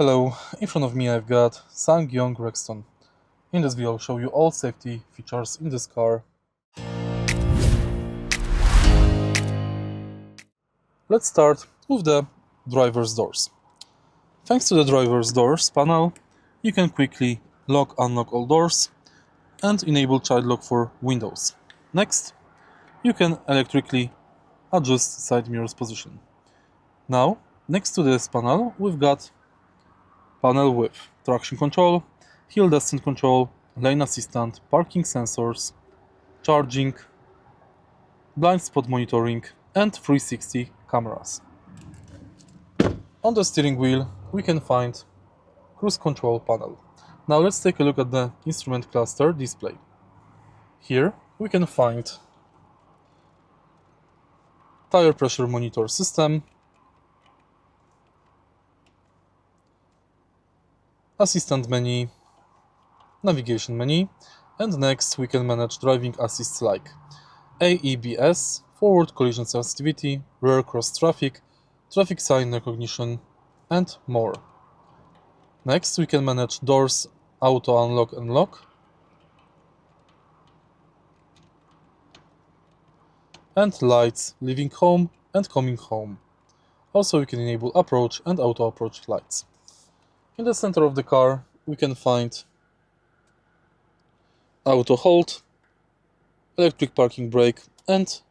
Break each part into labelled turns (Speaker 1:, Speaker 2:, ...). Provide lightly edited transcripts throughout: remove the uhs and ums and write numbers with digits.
Speaker 1: Hello, in front of me I've got SsangYong Rexton. In this video I'll show you all safety features in this car. Let's start with the driver's doors. Thanks to the driver's doors panel, you can quickly lock, unlock all doors and enable child lock for windows. Next, you can electrically adjust side mirrors position. Now, next to this panel, we've got panel with traction control, hill descent control, lane assistant, parking sensors, charging, blind spot monitoring, and 360 cameras. On the steering wheel, we can find cruise control panel. Now let's take a look at the instrument cluster display. Here we can find tire pressure monitor system, assistant menu, navigation menu, and next we can manage driving assists like AEBS, forward collision sensitivity, rear cross traffic, traffic sign recognition, and more. Next we can manage doors auto unlock and lock, and lights leaving home and coming home. Also we can enable approach and auto approach lights. In the center of the car we can find auto hold, electric parking brake, and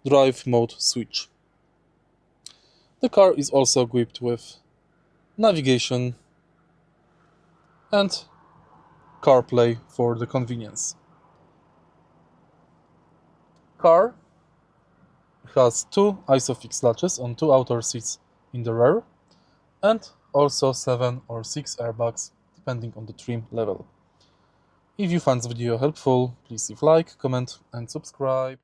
Speaker 1: drive mode switch. The car is also equipped with navigation and CarPlay for the convenience. Car has two ISOFIX latches on two outer seats in the rear and also 7 or 6 airbags depending on the trim level. If you find this video helpful, please leave like, comment and subscribe.